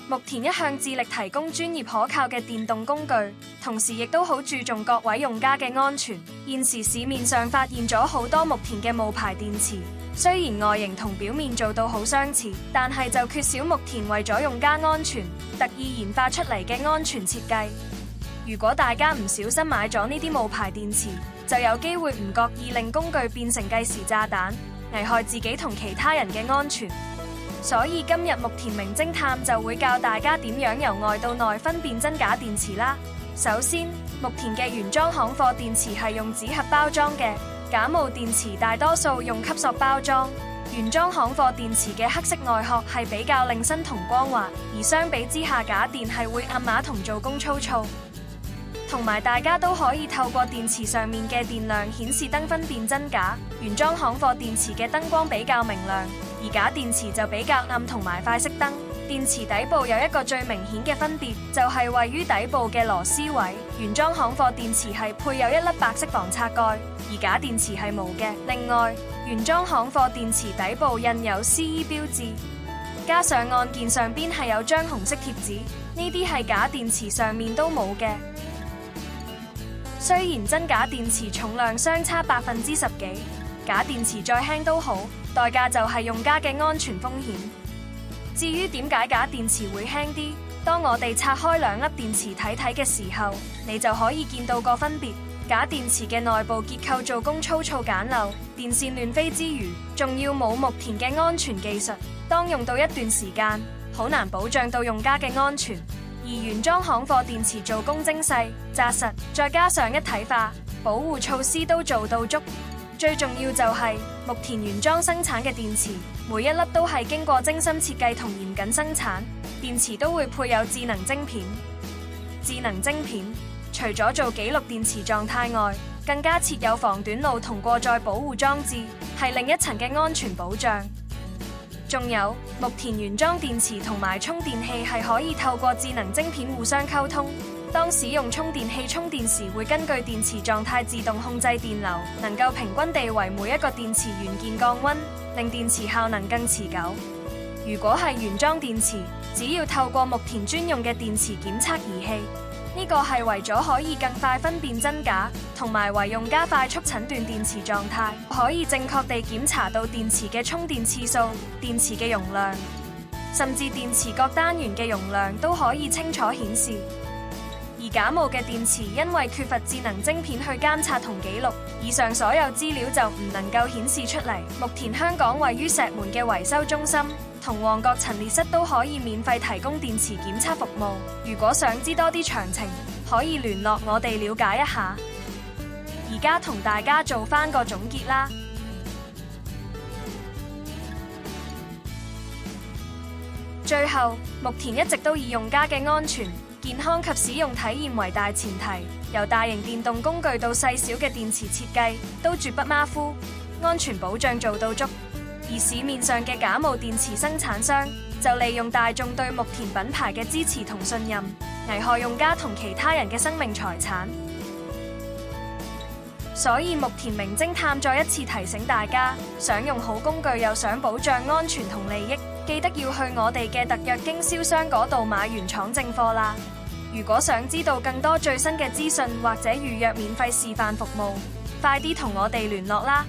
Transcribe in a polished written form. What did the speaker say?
牧田一向致力提供專業可靠嘅電動工具，同時亦都好注重各位用家嘅安全。現時市面上發現咗好多牧田嘅冒牌電池，雖然外形同表面做到好相似，但係就缺少牧田為咗用家安全特意研發出嚟嘅安全設計。如果大家唔小心買咗呢啲冒牌電池，就有機會唔覺意令工具變成計時炸彈，危害自己同其他人嘅安全。所以今日牧田名偵探就會教大家點樣由外到內分辨真假電池啦。首先，牧田嘅原裝行貨電池係用紙盒包裝嘅，假冒電池大多數用吸塑包裝。原裝行貨電池嘅黑色外殼係比較令身同光滑，而相比之下假電係會暗碼同做工粗糙。同埋大家都可以透過電池上面嘅電量顯示燈分辨真假。原裝行貨電池嘅燈光比較明亮，而假電池就比較暗同埋快熄燈。電池底部有一個最明顯嘅分別，就係位於底部嘅螺絲位。原裝行貨電池係配有一粒白色防擦蓋，而假電池係冇嘅。另外，原裝行貨電池底部印有 CE 標誌，加上按鍵上邊係有張紅色貼紙，呢啲係假電池上面都冇嘅。雖然真假電池重量相差10%幾，假電池再輕都好，代價就係用家嘅安全風險。至於點解假電池會輕啲，當我哋拆開兩粒電池睇睇嘅時候，你就可以見到個分別。假電池嘅內部結構做工粗糙簡陋，電線亂飛之餘，仲要冇牧田嘅安全技術，當用到一段時間，好難保障到用家嘅安全。而原裝行貨電池做工精細、紮實，再加上一體化，保護措施都做到足。最重要就係牧田原裝生產嘅電池，每一粒都係經過精心設計同嚴謹生產，電池都會配有智能晶片。智能晶片除咗做記錄電池狀態外，更加設有防短路同過載保護裝置，係另一層嘅安全保障。仲有牧田原裝電池同埋充電器係可以透過智能晶片互相溝通。當使用充電器充電時，會根據電池狀態自動控制電流，能夠平均地為每一個電池元件降溫，令電池效能更持久。如果係原裝電池，只要透過牧田專用嘅電池檢測儀器，呢個係為咗可以更快分辨真假，同埋為用家快速診斷電池狀態，可以正確地檢查到電池嘅充電次數、電池嘅容量，甚至電池各單元嘅容量都可以清楚顯示。而假冒嘅電池因為缺乏智能晶片去監察同記錄，以上所有資料就唔能夠顯示出嚟。牧田香港位於石門嘅維修中心同旺角陳列室都可以免費提供電池檢測服務。如果想知多啲詳情，可以聯絡我哋了解一下。而家同大家做返個總結啦。最後，牧田一直都以用家嘅安全、健康及使用體驗為大前提，由大型電動工具到細小嘅電池設計，都絕不馬虎，安全保障做到足。而市面上嘅假冒電池生產商，就利用大眾對牧田品牌嘅支持同信任，危害用家同其他人嘅生命財產。所以牧田名偵探再一次提醒大家，想用好工具又想保障安全同利益，記得要去我哋嘅特約經銷商嗰度買原廠正貨啦。如果想知道更多最新嘅資訊或者預約免費示範服務，快啲同我哋聯絡啦！